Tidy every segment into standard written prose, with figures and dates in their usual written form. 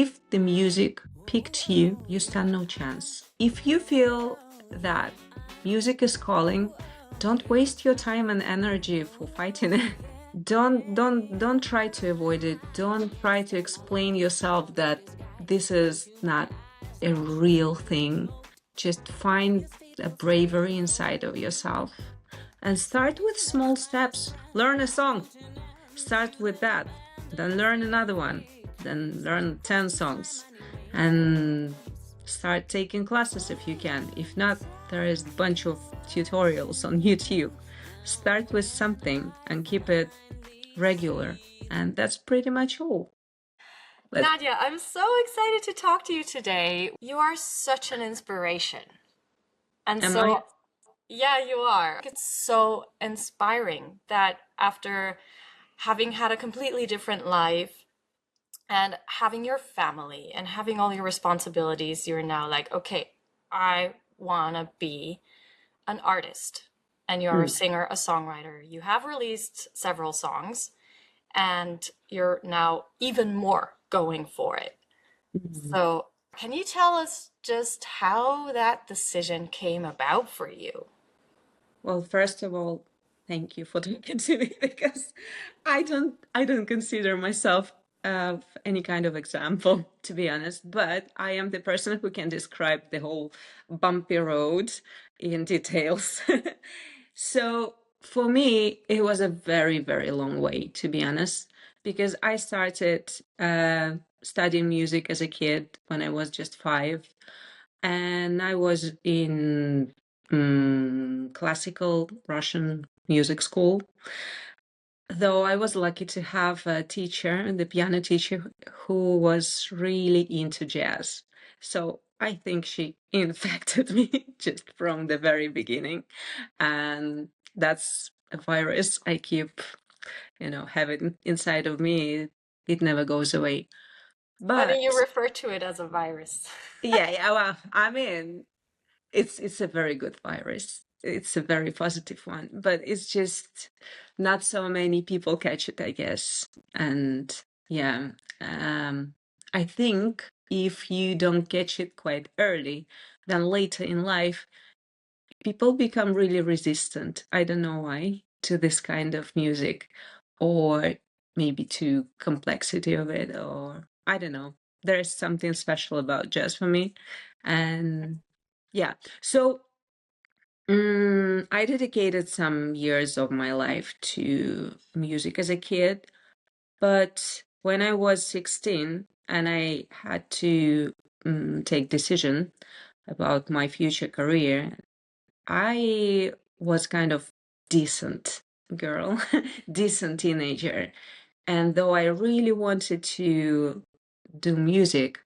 If the music picked you, you stand no chance. If you feel that music is calling, don't waste your time and energy for fighting it. Don't try to avoid it. Don't try to explain yourself that this is not a real thing. Just find a bravery inside of yourself and start with small steps. Learn a song. Start with that. Then learn another one. Then learn 10 songs. And start taking classes if you can. If not, there is a bunch of tutorials on YouTube. Start with something and keep it regular. And that's pretty much all. Nadya, I'm so excited to talk to you today. You are such an inspiration. And Am so, I? yeah, you are. It's so inspiring that after having had a completely different life and having your family and having all your responsibilities, you're now like, okay, I want to be an artist. And you're a singer, a songwriter. You have released several songs and you're now even more going for it. So, can you tell us just how that decision came about for you? Well, first of all, thank you for talking to me because I don't consider myself any kind of example, to be honest, but I am the person who can describe the whole bumpy road in details. So for me, it was a very, very long way, to be honest, because I started studying music as a kid when I was just 5, and I was in classical Russian music school. Though I was lucky to have a teacher, the piano teacher, who was really into jazz. So I think she infected me just from the very beginning. And that's a virus I keep, having inside of me. It never goes away. Funny you But refer to it as a virus. yeah, well, I mean, it's a very good virus. It's a very positive one, but it's just not so many people catch it, I guess. And yeah, I think if you don't catch it quite early, then later in life, people become really resistant. I don't know why to this kind of music, or maybe to complexity of it, or I don't know. There is something special about jazz for me, and yeah. So I dedicated some years of my life to music as a kid, but when I was 16 and I had to take decision about my future career, I was kind of decent girl, decent teenager. And though I really wanted to do music,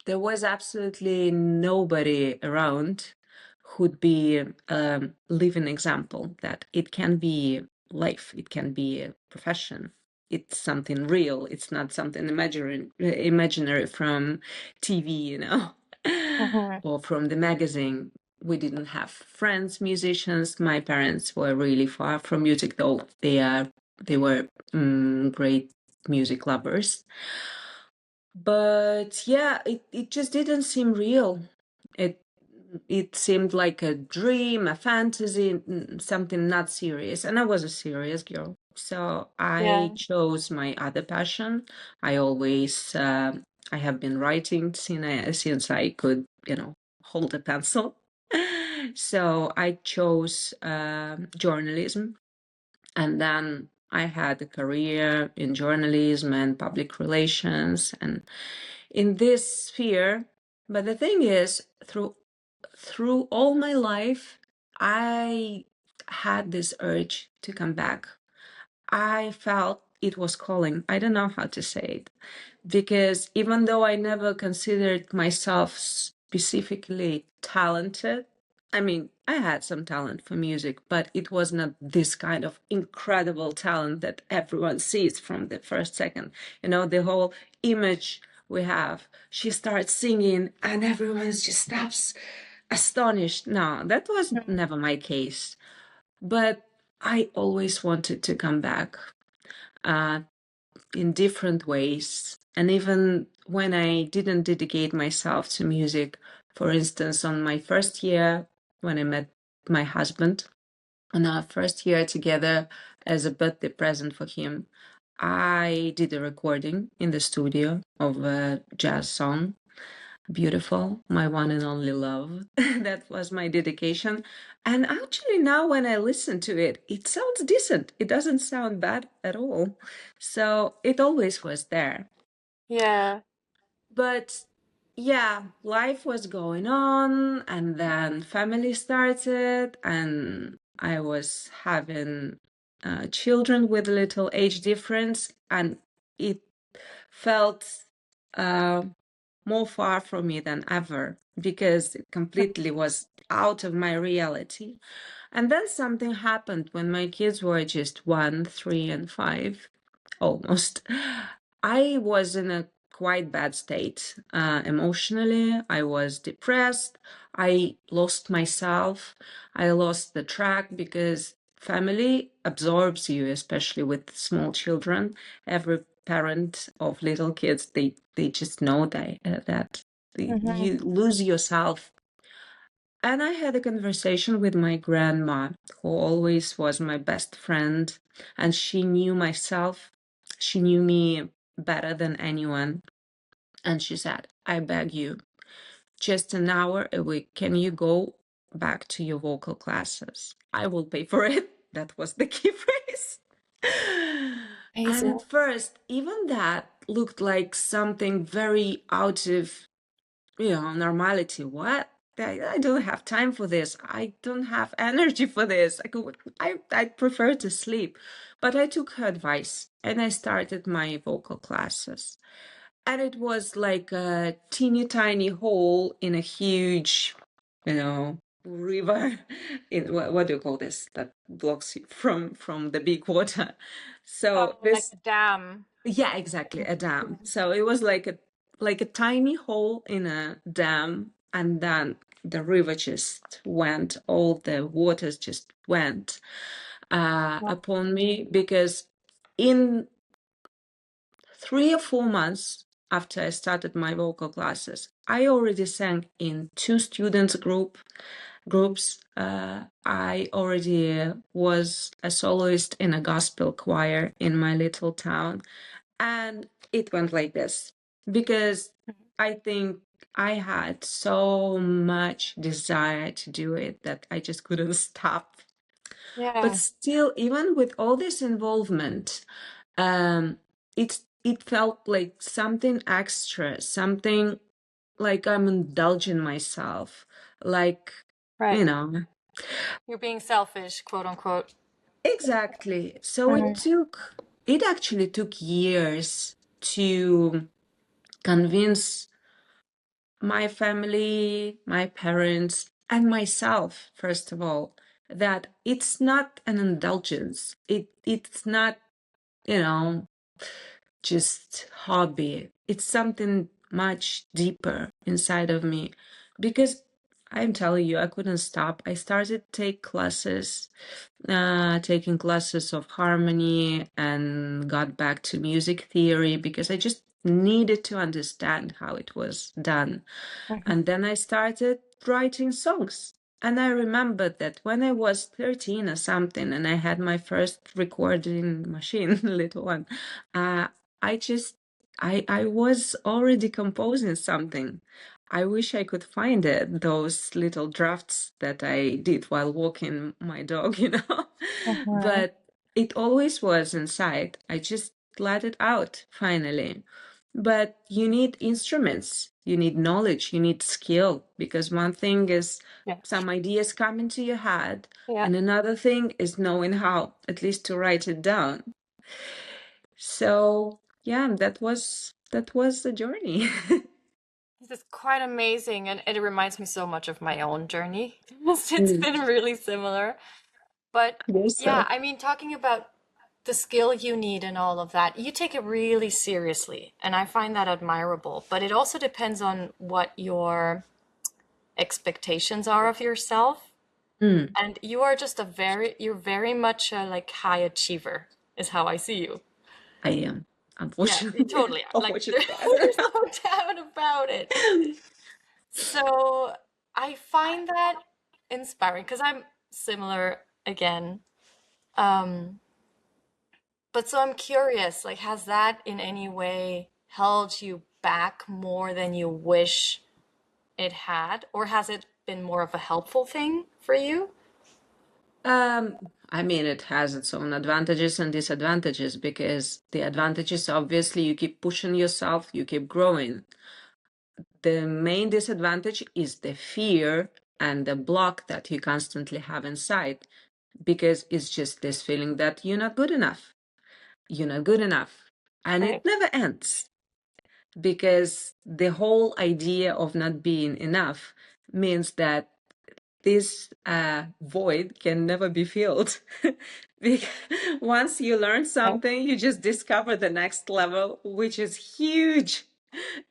there was absolutely nobody around who'd be a living example that it can be life, it can be a profession. It's something real. It's not something imaginary from TV, Mhm. or from the magazine. We didn't have friends, musicians. My parents were really far from music, though they were great music lovers. But yeah, it just didn't seem real. It it seemed like a dream, a fantasy, something not serious. And I was a serious girl. So Yeah. I chose my other passion. I always I have been writing since I could, hold a pencil. So I chose journalism, and then I had a career in journalism and public relations and in this sphere. But the thing is, through all my life, I had this urge to come back. I felt it was calling. I don't know how to say it, because even though I never considered myself specifically talented, I mean, I had some talent for music, but it was not this kind of incredible talent that everyone sees from the first second. The whole image we have. She starts singing and everyone just stops astonished. No, that was never my case. But I always wanted to come back uh, in different ways. And even when I didn't dedicate myself to music, for instance, on my first year, when I met my husband, on our first year together as a birthday present for him, I did a recording in the studio of a jazz song, Beautiful, My One and Only Love. That was my dedication. And actually, now when I listen to it, it sounds decent. It doesn't sound bad at all. So it always was there. Yeah. But yeah, life was going on, and then family started, and I was having children with a little age difference, and it felt uh, more far from me than ever because it completely was out of my reality. And then something happened when my kids were just 1, 3, and 5, almost. I was in a quite bad state emotionally. I was depressed. I lost myself. I lost the track because family absorbs you, especially with small children. Every parent of little kids, they just know that Hmm. you lose yourself. And I had a conversation with my grandma, who always was my best friend, and she knew myself. She knew me better than anyone. And she said, I beg you, just an hour a week, can you go back to your vocal classes? I will pay for it. That was the key phrase. And Amazing. at first, even that looked like something very out of normality. What? I don't have time for this. I don't have energy for this. I prefer to sleep. But I took her advice and I started my vocal classes. And it was like a teeny tiny hole in a huge, river. In what do you call this? That blocks you from the big water. So Oh, like this a dam. yeah, exactly, a dam. So it was like a tiny hole in a dam, and then the river just went, all the waters just went Yeah. upon me because in 3 or 4 months after I started my vocal classes, I already sang in two students groups. I already was a soloist in a gospel choir in my little town. And it went like this because I think I had so much desire to do it that I just couldn't stop. But Yeah. still, even with all this involvement, um, it felt like something extra, something like I'm indulging myself, like Right. you know, You're being selfish, quote unquote. exactly. So Hmm. it actually took years to convince my family, my parents, and myself, first of all, that it's not an indulgence. It's not, you know, just hobby. It's something much deeper inside of me. Because I'm telling you, I couldn't stop. I started taking classes of harmony and got back to music theory because I just needed to understand how it was done. Hmm. And then I started writing songs. And I remembered that when I was 13 or something and I had my first recording machine, little one, uh, I just, I was already composing something. I wish I could find it, those little drafts that I did while walking my dog, Hmm. But it always was inside. I just let it out finally. But you need instruments, you need knowledge, you need skill, because one thing is Yeah. some ideas come into your head, Yeah. and another thing is knowing how, at least to write it down. So yeah, that was the journey. This is quite amazing, and it reminds me so much of my own journey. It's Mm, been really similar. But yes, yeah, so. I mean, talking about the skill you need and all of that, you take it really seriously, and I find that admirable. But it also depends on what your expectations are of yourself. Mm, And you are just you're very much a like high achiever, is how I see you. I am. Yeah, you unfortunately. totally are. Like Unfortunately, there's no doubt about it. So I find that inspiring because I'm similar again. Um, but so I'm curious, like, has that in any way held you back more than you wish it had, or has it been more of a helpful thing for you? I mean, it has its own advantages and disadvantages because the advantages, obviously, you keep pushing yourself, you keep growing. The main disadvantage is the fear and the block that you constantly have inside because it's just this feeling that you're not good enough. You're not good enough. And Right. it never ends because the whole idea of not being enough means that this void can never be filled. Because once you learn Right. something, you just discover the next level, which is huge.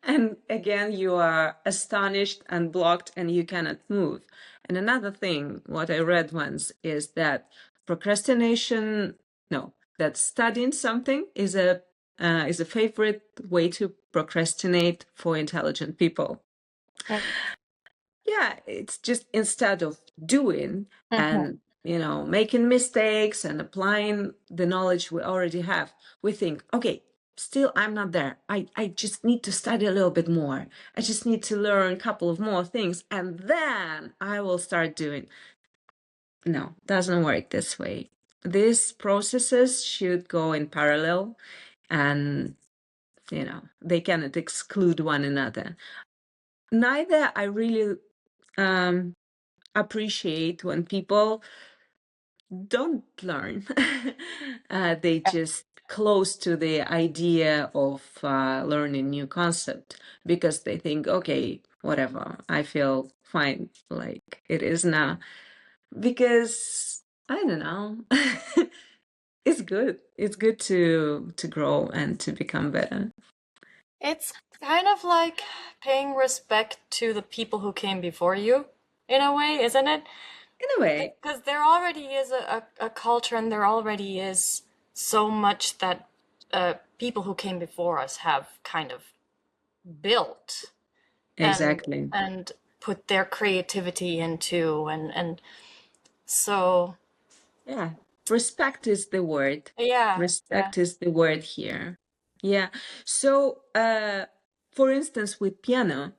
And again, you are astonished and blocked and you cannot move. And another thing, what I read once is that procrastination, no, that studying something is a favorite way to procrastinate for intelligent people. Right. Yeah, it's just instead of doing Mhm. and making mistakes and applying the knowledge we already have, we think, okay, still I'm not there. I just need to study a little bit more. I just need to learn a couple of more things and then I will start doing. No, doesn't work this way. These processes should go in parallel and they cannot exclude one another. Neither I really um appreciate when people don't learn. They just close to the idea of learning new concept because they think, okay, whatever, I feel fine like it is now. Because I don't know, it's good. It's good to grow and to become better. It's kind of like paying respect to the people who came before you, in a way, isn't it? In a way, Because there already is a culture and there already is so much that people who came before us have kind of built and exactly. and put their creativity into and so Yeah, respect is the word. yeah, yeah. Respect is the word here. Yeah. So, for instance, with piano,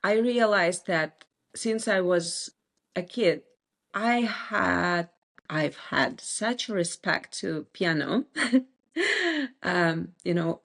I realized that since I was a kid, I had I've had such respect to piano.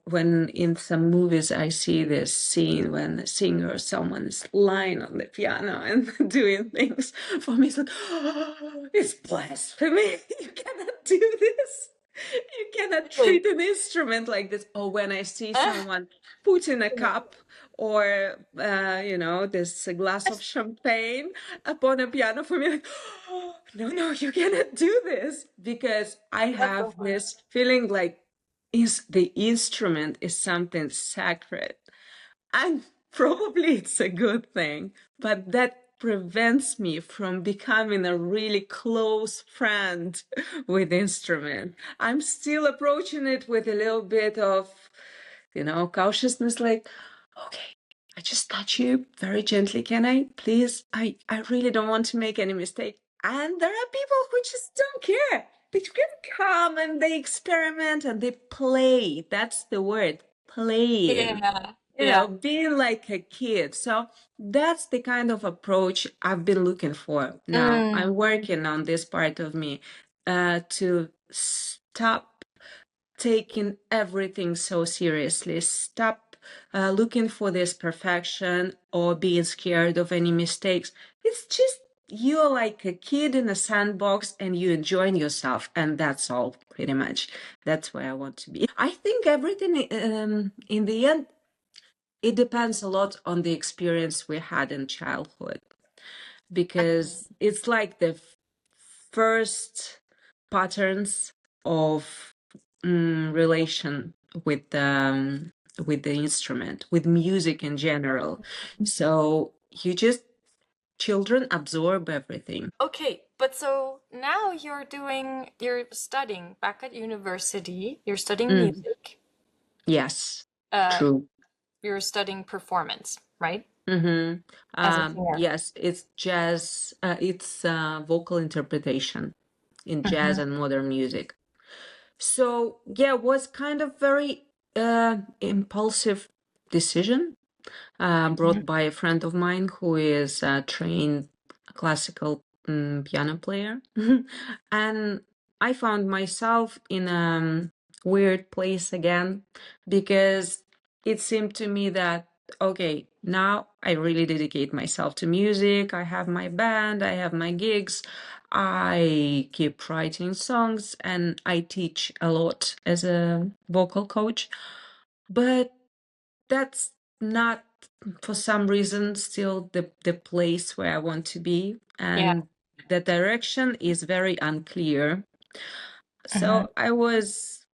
When in some movies I see this scene when the singer or someone is lying on the piano and doing things, for me it's like, oh, it's blasphemy. You cannot do this. You cannot Really. treat an instrument like this. Or when I see someone put in a cup or this glass of champagne upon a piano, for me like, oh, no, you cannot do this because I That's have so funny. this feeling like is the instrument is something sacred, and probably it's a good thing, but that prevents me from becoming a really close friend with instrument. I'm still approaching it with a little bit of, cautiousness, like, okay, I just touch you very gently, can I? Please, I really don't want to make any mistake. And there are people who just don't care. They can come and they experiment and they play. That's the word, playing. Yeah, yeah. Being like a kid. So that's the kind of approach I've been looking for. Now I'm Mm. working on this part of me to stop taking everything so seriously. Stop looking for this perfection or being scared of any mistakes. It's just you're like a kid in a sandbox and you enjoying yourself, and that's all pretty much. That's where I want to be. I think everything in the end, it depends a lot on the experience we had in childhood because it's like the first patterns of relation with the instrument, with music in general. So you just children absorb everything. Okay, but so now you're studying back at university, you're studying Mm, music. Yes, Uh, true. you're studying performance, right? Mm-hmm. As a singer. Yes, it's jazz. It's vocal interpretation in jazz Hmm. and modern music. So yeah, it was kind of very impulsive decision brought by a friend of mine who is a trained classical piano player. And I found myself in a weird place again because it seemed to me that, okay, now I really dedicate myself to music. I have my band, I have my gigs, I keep writing songs, and I teach a lot as a vocal coach. But that's not, for some reason, still the place where I want to be, Yeah. and the direction is very unclear. Hmm. So I was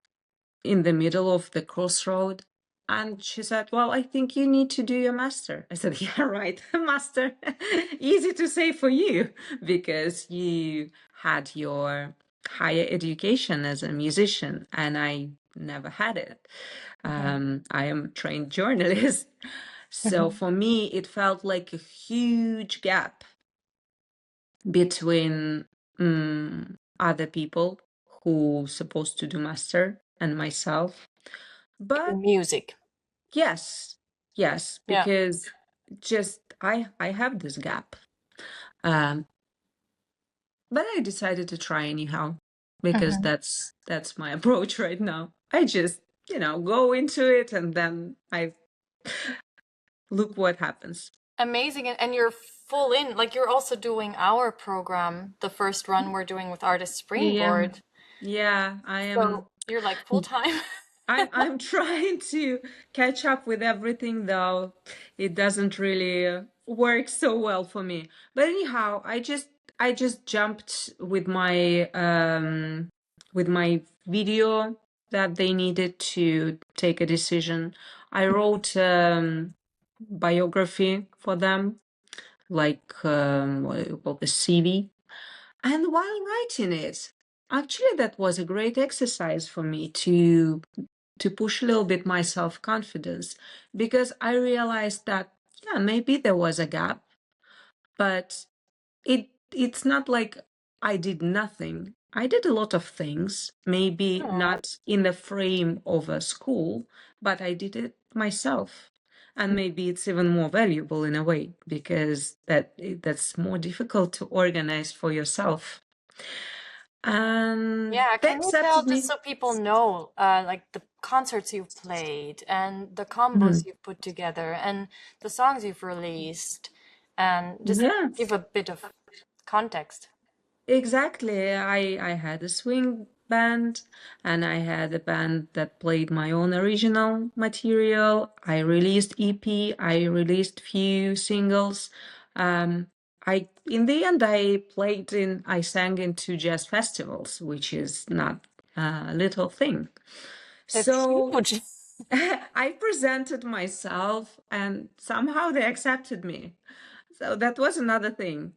in the middle of the crossroad, and she said, well, I think you need to do your master. I said, yeah, right. Master. Easy to say for you because you had your higher education as a musician, and I never had it. I am a trained journalist. So Hmm. for me, it felt like a huge gap between other people who supposed to do master and myself. But In music. yes, yes, Yeah. because just I have this gap. Um, but I decided to try anyhow because Hmm. that's my approach right now. I just, go into it and then I look what happens. Amazing. And you're full in, like you're also doing our program, the first run we're doing with Artist Yeah, Springboard. yeah, I So am. you're like full time. I'm trying to catch up with everything, though it doesn't really work so well for me. But anyhow, I just jumped with my video that they needed to take a decision. I wrote biography for them, like what do you call the CV. And while writing it, actually, that was a great exercise for me to push a little bit my self-confidence because I realized that yeah, maybe there was a gap, but it's not like I did nothing. I did a lot of things, maybe Oh, not in the frame of a school, but I did it myself. And maybe it's even more valuable in a way because that's more difficult to organize for yourself. And yeah. they Can you tell, accepted just me. so people know, like the concerts you've played and the combos Mhm. you've put together and the songs you've released, and just give Yes. a bit of context. Exactly. I had a swing band and I had a band that played my own original material. I released EP, I released few singles. Um, I in the end I sang in two jazz festivals, which is not a little thing. That's So huge. I presented myself and somehow they accepted me. So that was another thing.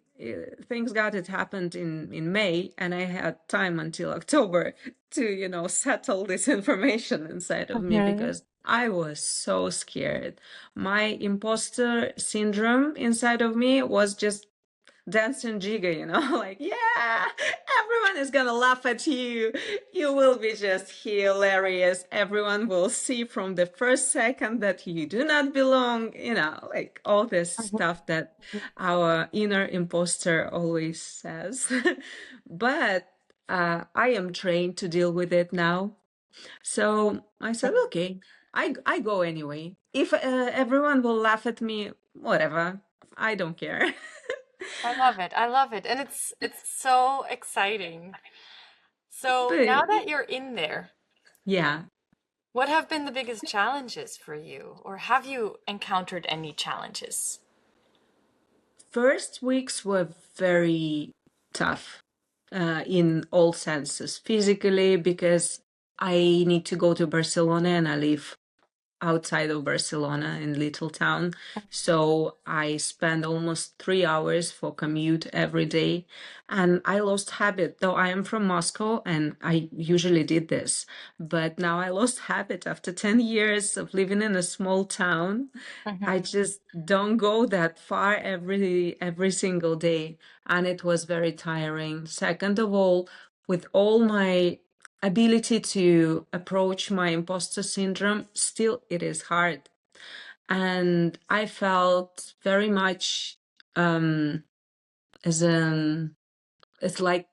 Things got it happened in May, and I had time until October to, settle this information inside of me Hmm. because I was so scared. My imposter syndrome inside of me was just dancing jigger, like, yeah, everyone is gonna laugh at you. You will be just hilarious. Everyone will see from the first second that you do not belong, like all this stuff that our inner imposter always says. But I am trained to deal with it now. So I said, okay, I go anyway. If everyone will laugh at me, whatever, I don't care. I love it. I love it. And it's so exciting. So But now that you're in there, yeah, what have been the biggest challenges for you? Or have you encountered any challenges? first weeks were very tough in all senses. Physically, because I need to go to Barcelona and I live outside of Barcelona in little town. So I spend almost 3 hours for commute every day. And I lost habit, though I am from Moscow and I usually did this. But now I lost habit after 10 years of living in a small town. I Mhm. just don't go that far every single day, and it was very tiring. Second of all, with all my ability to approach my imposter syndrome, still it is hard. And I felt very much as it's like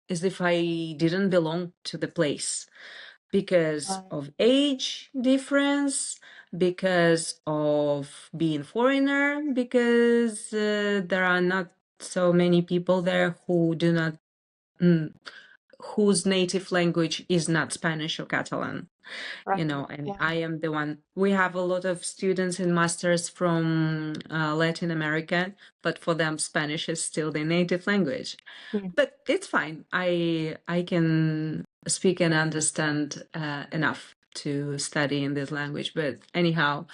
as if I didn't belong to the place because Right. of age difference, because of being foreigner, because there are not so many people there who do not mm, whose native language is not Spanish or Catalan, Right. and Yeah. I am the one. We have a lot of students in masters from Latin America, but for them, Spanish is still their native language. Mm. But it's fine. I can speak and understand enough to study in this language. But anyhow,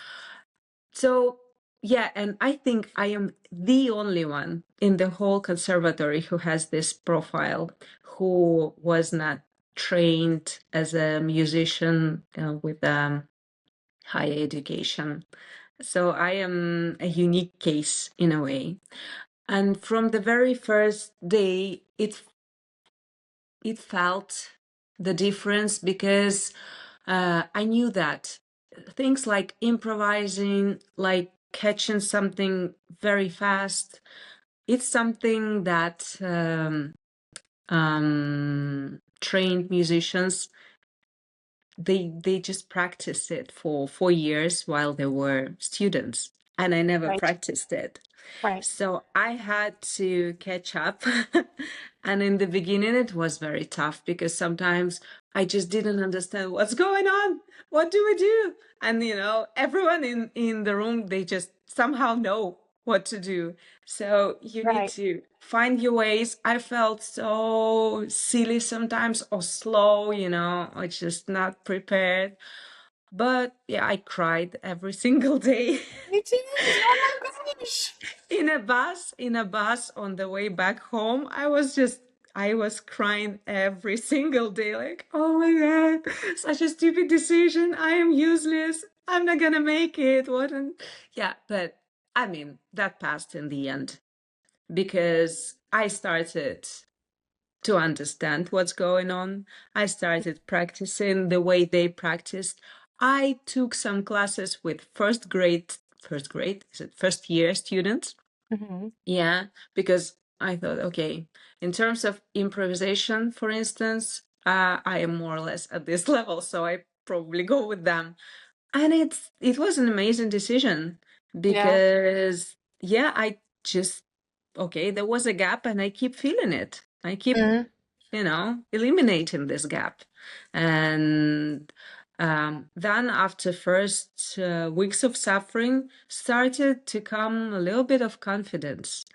so yeah, and I think I am the only one in the whole conservatory who has this profile, who was not trained as a musician with higher education. So I am a unique case in a way. And from the very first day, it felt the difference because I knew that things like improvising, like catching something very fast, it's something that trained musicians they just practiced it for 4 years while they were students, and I never Right. practiced it. Right. So I had to catch up. And in the beginning, it was very tough because sometimes I just didn't understand what's going on. What do we do? And, everyone in the room, they just somehow know what to do. So you need Right. to find your ways. I felt so silly sometimes or slow, or just not prepared. But yeah, I cried every single day. You did. Oh my gosh. In a bus on the way back home. I was crying every single day, like, oh my god, such a stupid decision. I am useless. I'm not gonna make it. Yeah, but I mean, that passed in the end because I started to understand what's going on. I started practicing the way they practiced. I took some classes with first grade, is it first year students? Hmm. Yeah, because I thought, okay, in terms of improvisation, for instance, I am more or less at this level, so I probably go with them. And it was an amazing decision Yeah. because yeah, I just okay, there was a gap and I keep feeling it. I keep, Mm. eliminating this gap. And then after first weeks of suffering, started to come a little bit of confidence.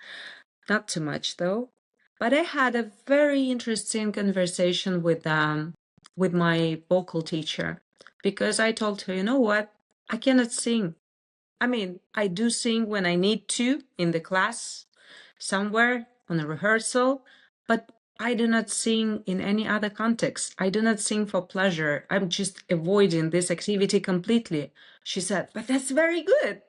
Not too much though. But I had a very interesting conversation with my vocal teacher because I told her, you know what? I cannot sing. I mean, I do sing when I need to in the class, somewhere on a rehearsal, but I do not sing in any other context. I do not sing for pleasure. I'm just avoiding this activity completely. She said, but that's very good.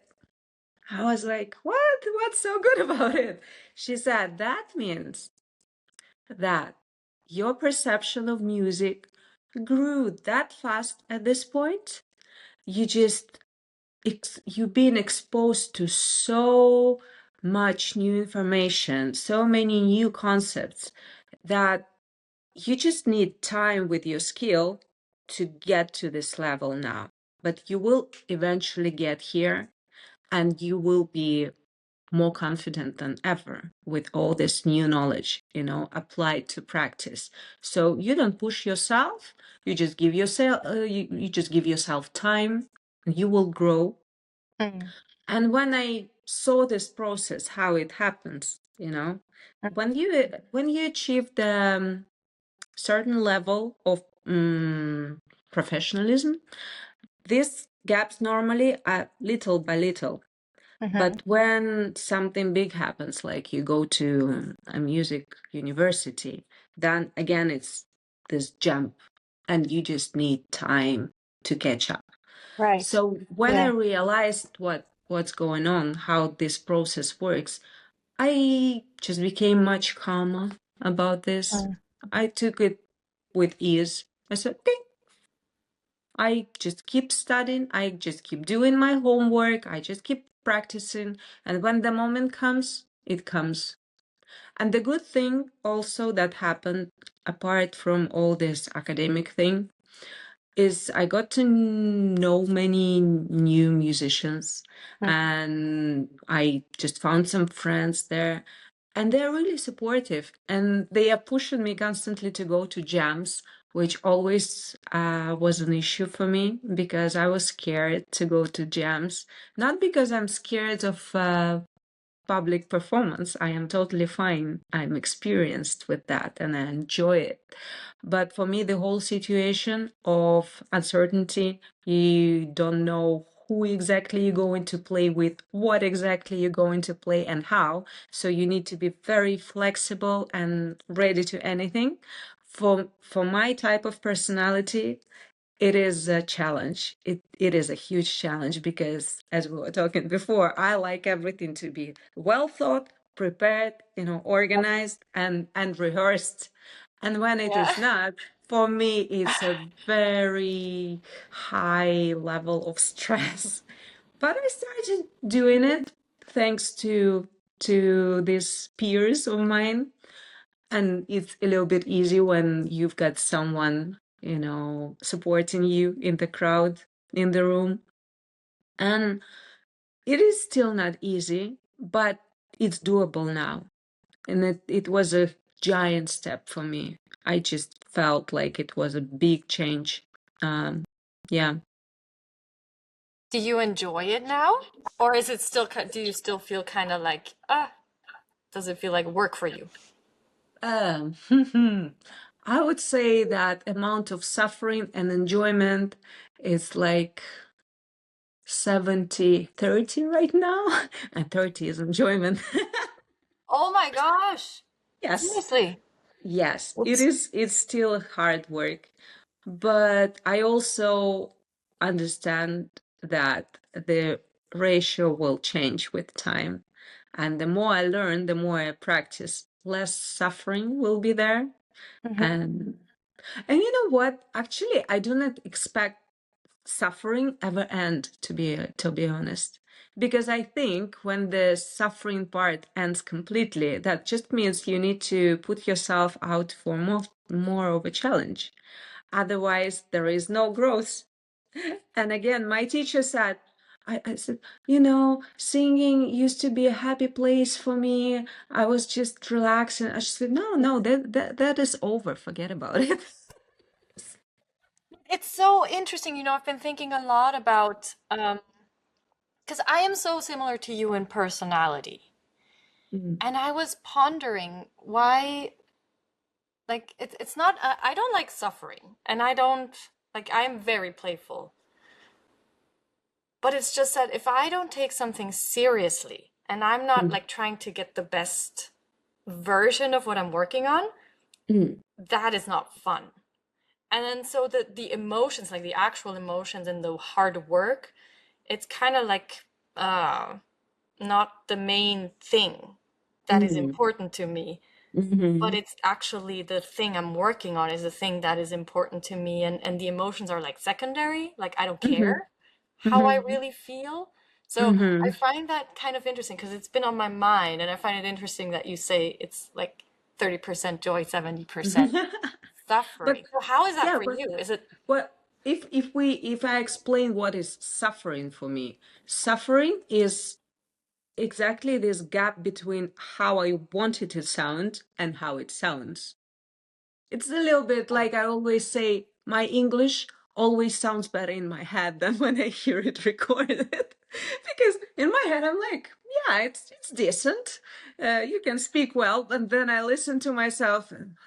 I was like, what? What's so good about it? She said, that means that your perception of music grew that fast at this point. You just you've been exposed to so much new information, so many new concepts that you just need time with your skill to get to this level now. But you will eventually get here and you will be more confident than ever with all this new knowledge, applied to practice. So you don't push yourself, you just give yourself time, and you will grow. Mm. And when I saw this process, how it happens, when you achieve the certain level of professionalism, this gaps normally are little by little. Mm-hmm. But when something big happens, like you go to a music university, then again it's this jump and you just need time to catch up. Right. So when I Yeah. realized what's going on, how this process works, I just became much calmer about this. Mm. I took it with ease. I said, okay, I just keep studying, I just keep doing my homework, I just keep practicing, and when the moment comes, it comes. And the good thing also that happened, apart from all this academic thing, is I got to know many new musicians, Mm. and I just found some friends there, and they're really supportive, and they are pushing me constantly to go to jams, which always was an issue for me because I was scared to go to jams, not because I'm scared of public performance. I am totally fine. I'm experienced with that and I enjoy it. But for me, the whole situation of uncertainty, you don't know who exactly you're going to play with, what exactly you're going to play, and how. So you need to be very flexible and ready to anything. For my type of personality, it is a challenge. It is a huge challenge because, as we were talking before, I like everything to be well thought, prepared, organized and rehearsed. And when it Yeah. is not, for me, it's a very high level of stress. But I started doing it thanks to these peers of mine, and it's a little bit easy when you've got someone, supporting you in the crowd, in the room. And it is still not easy, but it's doable now. And it was a giant step for me. I just felt like it was a big change. Yeah. Do you enjoy it now? Or is it still, do you still feel kind of like, does it feel like work for you? Um, I would say that amount of suffering and enjoyment is like 70-30 right now, and 30 is enjoyment. Oh my gosh. Yes, Seriously. yes, Oops. it's still hard work, but I also understand that the ratio will change with time. And the more I learn, the more I practice, less suffering will be there. Hmm. And and you know what? Actually, I do not expect suffering ever end, to be honest, because I think when the suffering part ends completely, that just means you need to put yourself out for more of a challenge. Otherwise there is no growth. And again, my teacher said, I said, singing used to be a happy place for me. I was just relaxing. I said, no, that is over. Forget about it. It's so interesting. I've been thinking a lot about, because I am so similar to you in personality. Mm, And I was pondering why, like, it's not, I don't like suffering. And I don't, like, I am very playful. But it's just that if I don't take something seriously and I'm not mm, like trying to get the best version of what I'm working on, mm, that is not fun. And then so the emotions, like the actual emotions and the hard work, it's kind of like uh not the main thing that is mm, important to me, but mhm, it's actually the thing I'm working on is the thing that is important to me, and the emotions are like secondary, like I don't mhm, care how I mhm, really feel. So I mhm. find that kind of interesting because it's been on my mind, and I find it interesting that you say it's like 30% joy, 70% But suffering. So how is that yeah, for but you? Is it what if I explain what is suffering for me? Suffering is exactly this gap between how I want it to sound and how it sounds. It's a little bit like I always say, my English always sounds better in my head than when I hear it recorded. Because in my head, I'm like, yeah, it's decent. You can speak well, but then I listen to myself and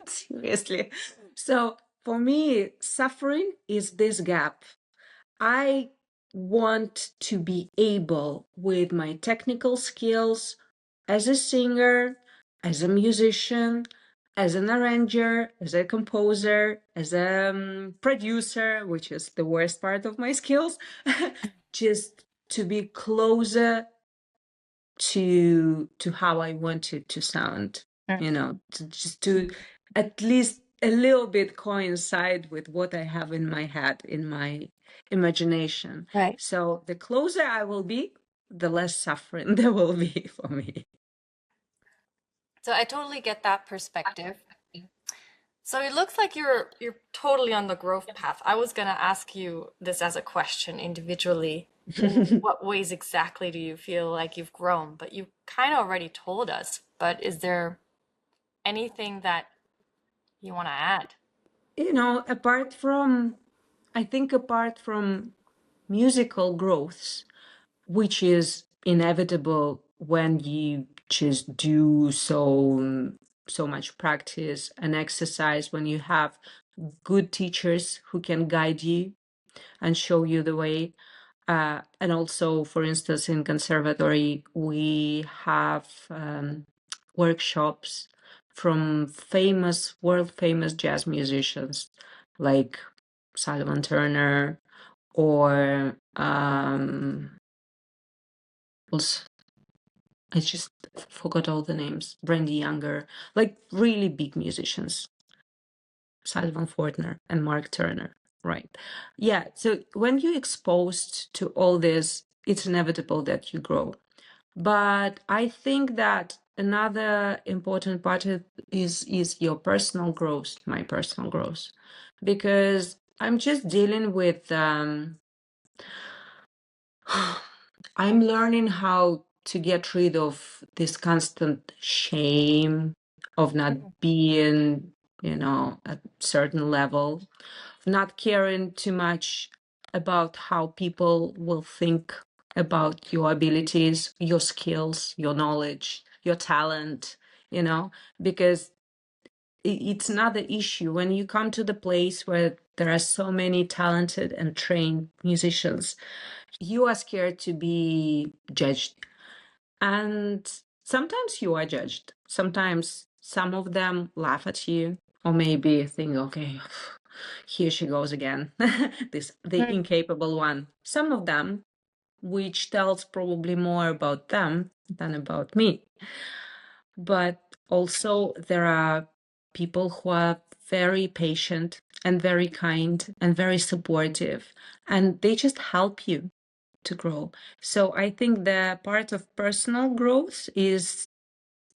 seriously. So for me, suffering is this gap. I want to be able, with my technical skills as a singer, as a musician, as an arranger, as a composer, as a producer, which is the worst part of my skills, just to be closer to how I want it to sound, just to at least a little bit coincide with what I have in my head, in my imagination. Right. So the closer I will be, the less suffering there will be for me. So I totally get that perspective. So it looks like you're totally on the growth path. I was gonna ask you this as a question individually. What ways exactly do you feel like you've grown? But you kind of already told us. But is there anything that you want to add? I think apart from musical growths, which is inevitable when you just do so much practice and exercise, when you have good teachers who can guide you and show you the way. And also, for instance, in conservatory, we have workshops from world famous jazz musicians like Salvan Turner or I just forgot all the names. Brandy Younger, like really big musicians, Sullivan Fortner and Mark Turner, right? Yeah. So when you're exposed to all this, it's inevitable that you grow. But I think that another important part is your personal growth, my personal growth, because I'm just dealing with I'm learning how to get rid of this constant shame of not being, at a certain level, not caring too much about how people will think about your abilities, your skills, your knowledge, your talent, because it's not the issue. When you come to the place where there are so many talented and trained musicians, you are scared to be judged. And sometimes you are judged. Sometimes some of them laugh at you or maybe think, okay, here she goes again, the incapable one. Some of them, which tells probably more about them than about me. But also there are people who are very patient and very kind and very supportive, and they just help you to grow. So I think the part of personal growth is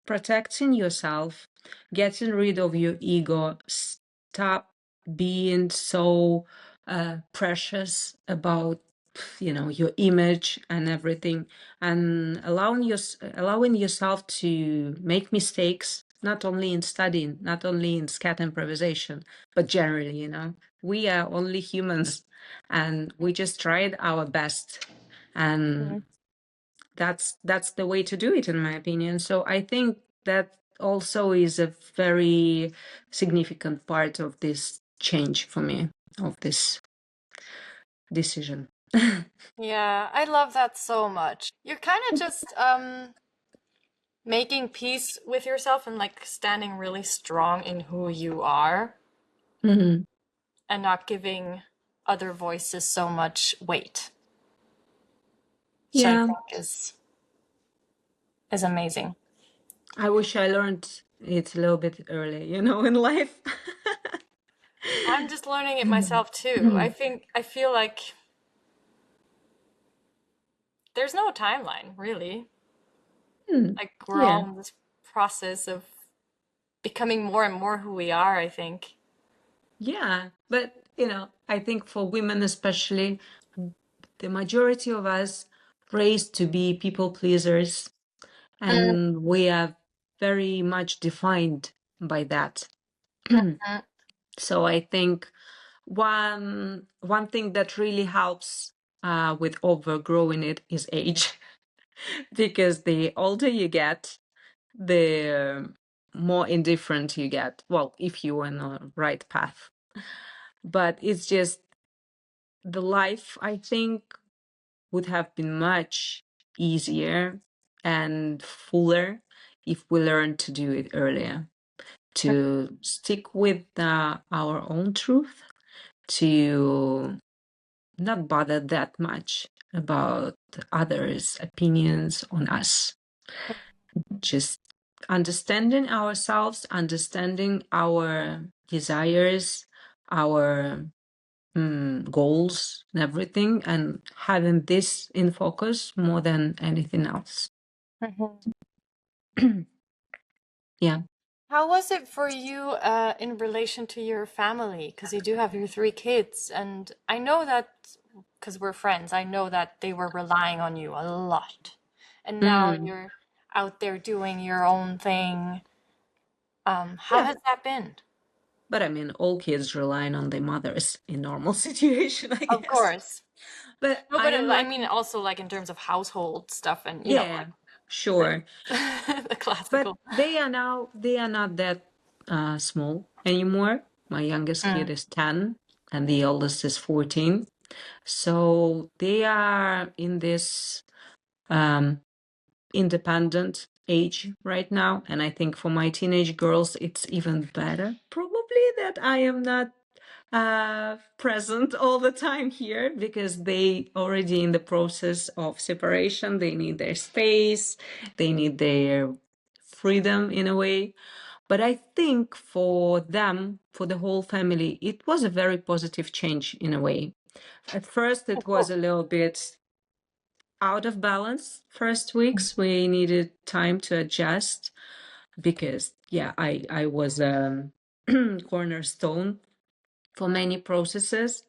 protecting yourself, getting rid of your ego, stop being so precious about your image and everything, and allowing yourself to make mistakes, not only in studying, not only in scat improvisation, but generally. We are only humans, and we just tried our best, and that's the way to do it, in my opinion. So I think that also is a very significant part of this change for me, of this decision. Yeah, I love that so much. You're kind of just making peace with yourself and like standing really strong in who you are Mhm. and not giving other voices so much weight, which I Yeah, think is amazing. I wish I learned it a little bit earlier, in life. I'm just learning it myself too. I feel like there's no timeline really. Like we're all Yeah, in this process of becoming more and more who we are, I think. yeah, but I think for women especially, the majority of us raised to be people pleasers, and we are very much defined by that. So I think one thing that really helps with overgrowing it is age, because the older you get, the more indifferent you get. Well, if you're on the right path, but it's just the life, I think, would have been much easier and fuller if we learned to do it earlier, to stick with our own truth, to not bother that much about others' opinions on us. Just understanding ourselves, understanding our desires, our goals and everything, and having this in focus more than anything else. Mhm. Yeah. How was it for you in relation to your family? Because you do have your three kids, and I know that because we're friends, I know that they were relying on you a lot. And now Mm. you're out there doing your own thing. How Yeah. has that been? But I mean, all kids relying on their mothers in normal situation, I Of guess. course. But No, I but am I mean lucky. also like in terms of household stuff and Yeah, like the sure. the But classical. they are not that small anymore. My youngest kid Mm. is 10 and the oldest is 14. So they are in this um, independent age right now. And I think for my teenage girls, it's even better. Probably that I am not present all the time here because they already in the process of separation. They need their space, they need their freedom in a way. But I think for them, for the whole family, it was a very positive change in a way. At first, Oh, it was cool. a little bit out of balance. First weeks, we needed time to adjust because, yeah, I was a cornerstone for many processes.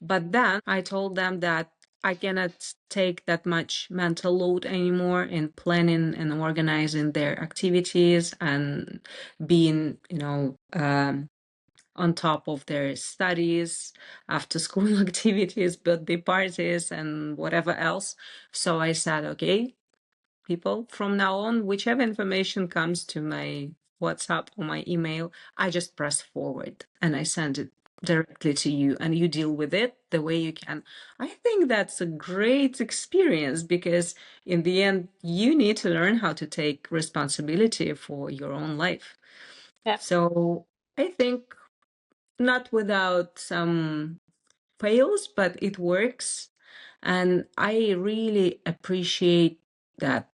But then I told them that I cannot take that much mental load anymore in planning and organizing their activities and being, on top of their studies, after school activities, birthday parties, and whatever else. So I said, okay, people, from now on, whichever information comes to my WhatsApp or my email, I just press forward and I send it directly to you and you deal with it the way you can. I think that's a great experience because in the end, you need to learn how to take responsibility for your own life. Yeah. So I think not without some fails, but it works. And I really appreciate that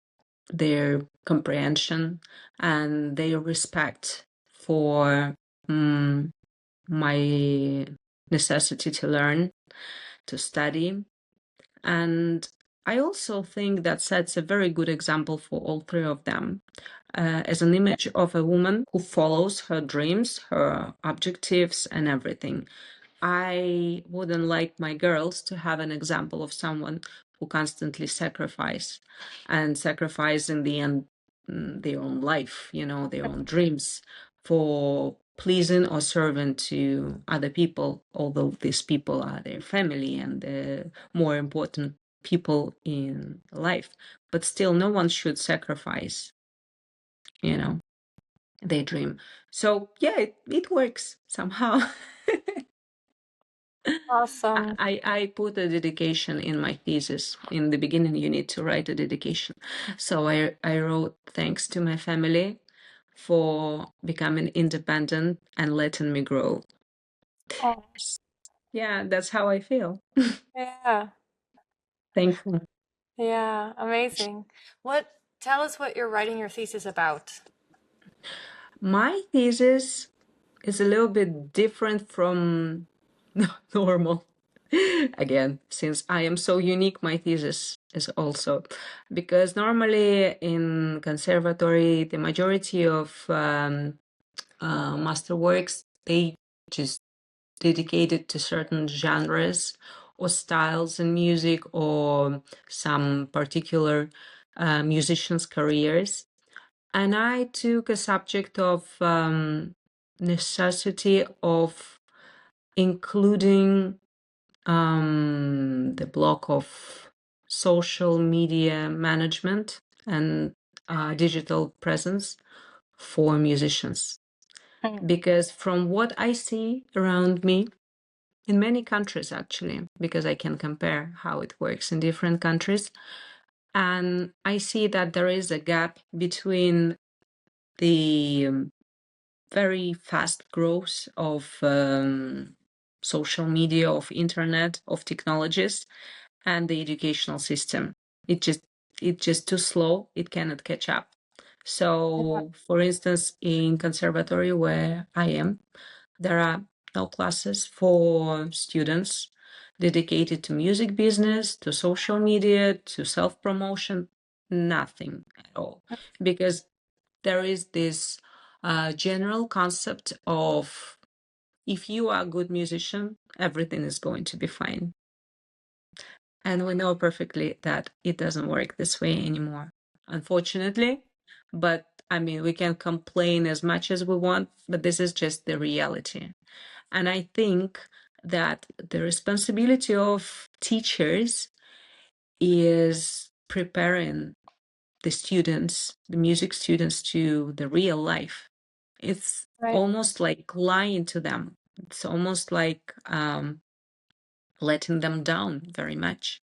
their comprehension and their respect for my necessity to learn, to study. And I also think that sets a very good example for all three of them as an image of a woman who follows her dreams, her objectives, and everything. I wouldn't like my girls to have an example of someone who constantly sacrifice in the end their own life, their own dreams for pleasing or serving to other people, although these people are their family and the more important people in life. But still, no one should sacrifice, you know, their dream. So, yeah, it works somehow. Awesome. I put a dedication in my thesis. In the beginning, you need to write a dedication. So I wrote thanks to my family for becoming independent and letting me grow. Oh, Yeah, that's how I feel. yeah. Thankful. Yeah, amazing. Tell us what you're writing your thesis about. My thesis is a little bit different from normal. Again, since I am so unique, my thesis is also because normally in conservatory, the majority of master works they just dedicated to certain genres or styles in music or some particular musicians' careers. And I took a subject of necessity of including the block of social media management and digital presence for musicians. Mm. Because from what I see around me, in many countries, actually, because I can compare how it works in different countries. And I see that there is a gap between the very fast growth of social media, of internet, of technologies, and the educational system. It just it's just too slow. It cannot catch up. Yeah. So, for instance, in conservatory where I am, there are no classes for students dedicated to music business, to social media, to self-promotion, nothing at all. Because there is this general concept of if you are a good musician, everything is going to be fine. And we know perfectly that it doesn't work this way anymore, unfortunately. But I mean, we can complain as much as we want, but this is just the reality. And I think that the responsibility of teachers is preparing the students, the music students, to the real life. It's Right. almost like lying to them. It's almost like letting them down very much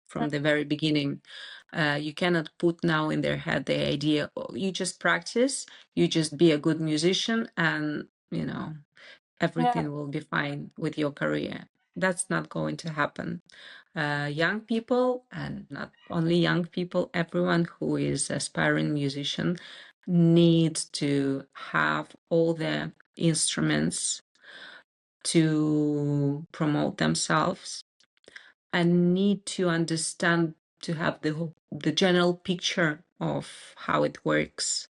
from the very beginning. You cannot put now in their head the idea, oh, you just practice, you just be a good musician, and Yeah. everything will be fine with your career. That's not going to happen. Young people, and not only young people, everyone who is aspiring musician needs to have all the instruments to promote themselves and need to understand, to have the general picture of how it works,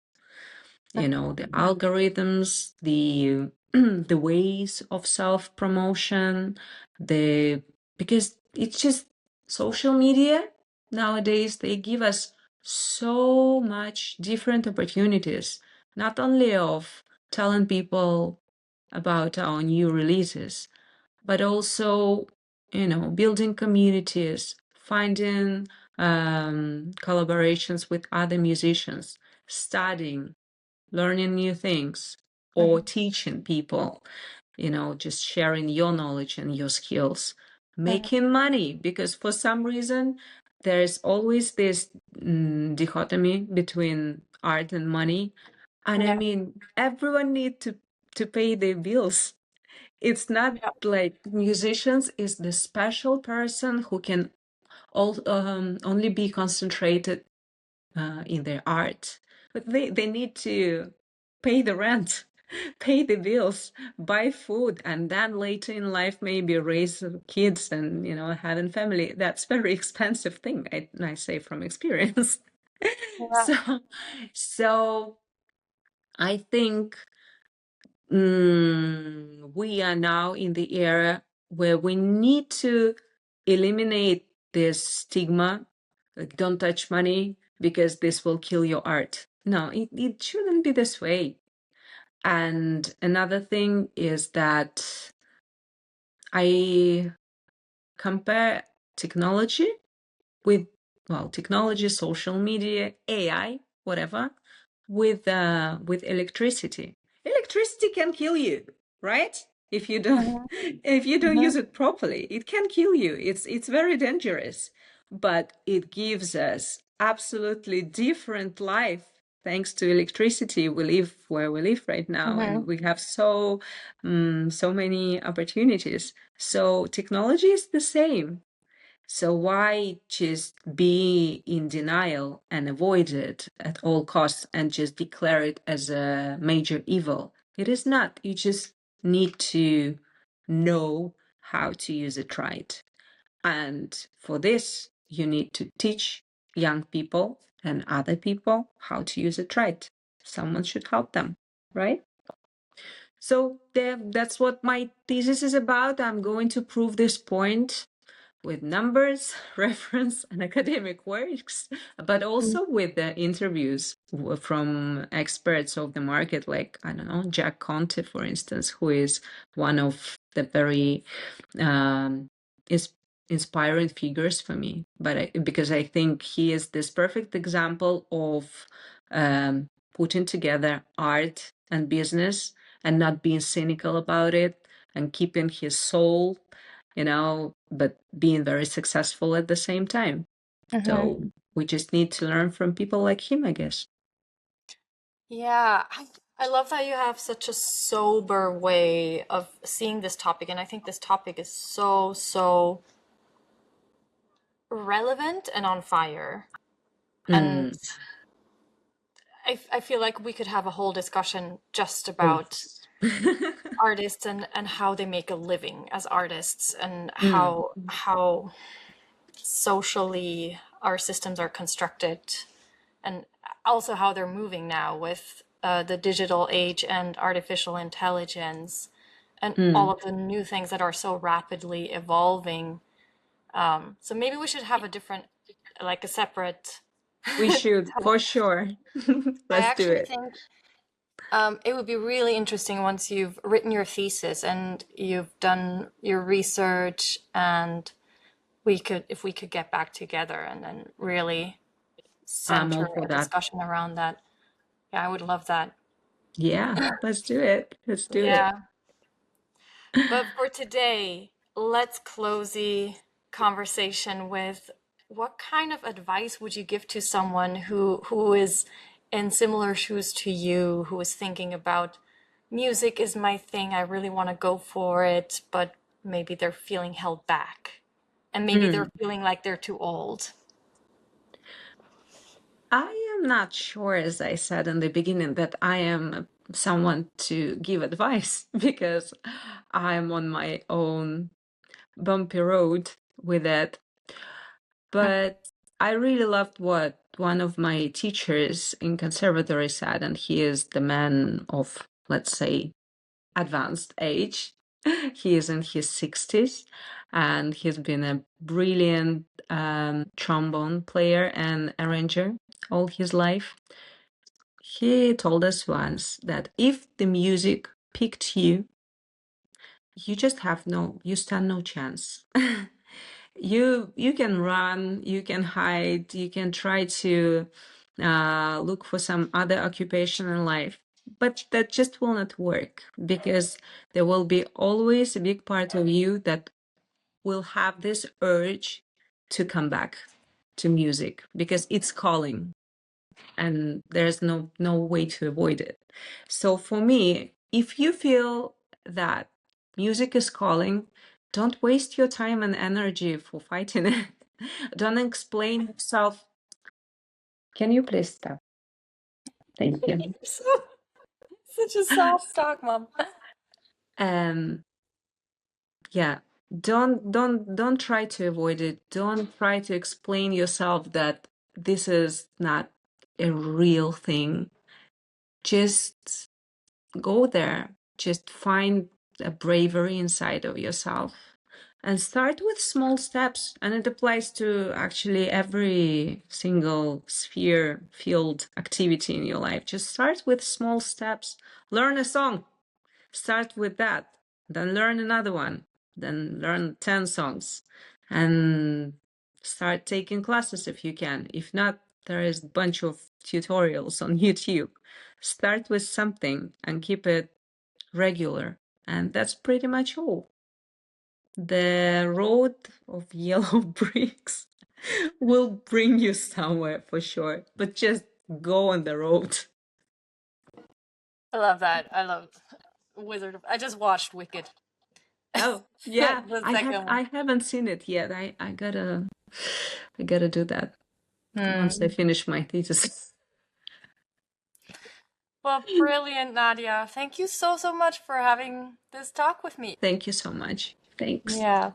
the algorithms, the the ways of self promotion, the because it's just social media nowadays, they give us so much different opportunities, not only of telling people about our new releases, but also, building communities, finding collaborations with other musicians, studying, learning new things, or Mhm. teaching people, just sharing your knowledge and your skills, Mhm. making money, because for some reason, there's always this dichotomy between art and money. And I Yeah. mean, everyone needs to pay their bills. It's not Yeah. like musicians is the special person who can only be concentrated in their art, but they need to pay the rent, pay the bills, buy food, and then later in life maybe raise kids and having family. That's very expensive thing. I say from experience. Yeah. so so I think we are now in the era where we need to eliminate this stigma, like don't touch money because this will kill your art. No, it shouldn't be this way. And another thing is that I compare technology with, well, technology, social media, AI, whatever, with electricity. Electricity can kill you, right? If you don't Mhm. if you don't use Mhm. it properly, it can kill you. It's very dangerous, but it gives us absolutely different life. Thanks to electricity, we live where we live right now, and Mhm. we have so many opportunities. So technology is the same. So why just be in denial and avoid it at all costs and just declare it as a major evil? It is not. You just need to know how to use it right. And for this, you need to teach young people and other people how to use it right. Someone should help them, right? So that's what my thesis is about. I'm going to prove this point with numbers, reference, and academic works, but Mhm. also with the interviews from experts of the market, like, I don't know, Jack Conte, for instance, who is one of the very um, is inspiring figures for me. Because I think he is this perfect example of putting together art and business and not being cynical about it, and keeping his soul, but being very successful at the same time. Mm-hmm. So we just need to learn from people like him, I guess. Yeah, I love that you have such a sober way of seeing this topic, and I think this topic is so, so relevant and on fire. And Mm. I feel like we could have a whole discussion just Oh. about artists and how they make a living as artists and Mm. how socially our systems are constructed and also how they're moving now with the digital age and artificial intelligence and all Mm. of the new things that are so rapidly evolving. So maybe we should have a different, like a separate. We should, for sure. I Let's do actually it. think it would be really interesting once you've written your thesis and you've done your research, and if we could get back together and then really I'm all center for a that. discussion around that. Yeah, I would love that. Yeah, let's do it. Let's do it. Yeah. But for today, let's close the conversation with what kind of advice would you give to someone who is in similar shoes to you, who is thinking about music is my thing, I really want to go for it, but maybe they're feeling held back and maybe they're Mm. feeling like they're too old. I am not sure, as I said in the beginning, that I am someone to give advice because I'm on my own bumpy road with it. But I really loved what one of my teachers in conservatory said, and he is the man of, let's say, advanced age. He is in his 60s, and he's been a brilliant trombone player and arranger all his life. He told us once that if the music picked you, you stand no chance. You can run, you can hide, you can try to look for some other occupation in life, but that just will not work because there will be always a big part of you that will have this urge to come back to music because it's calling and there's no way to avoid it. So for me, if you feel that music is calling, don't waste your time and energy for fighting it. Don't explain yourself. Can you please stop? Thank you. So, such a soft talk, mom. um yeah, don't try to avoid it. Don't try to explain yourself that this is not a real thing. Just go there. Just find a bravery inside of yourself and start with small steps. And it applies to actually every single sphere, field, activity in your life. Just start with small steps. Learn a song. Start with that. Then learn another one. Then learn 10 songs. And start taking classes if you can. If not, there is a bunch of tutorials on YouTube. Start with something and keep it regular. And that's pretty much all. The road of yellow bricks will bring you somewhere for sure, but just go on the road. I love that. I love I just watched Wicked. Oh, yeah, The I have second one. I haven't seen it yet. I gotta do that once I Hmm. finish my thesis. Well, brilliant, Nadia. Thank you so, so much for having this talk with me. Thank you so much. Thanks. Yeah.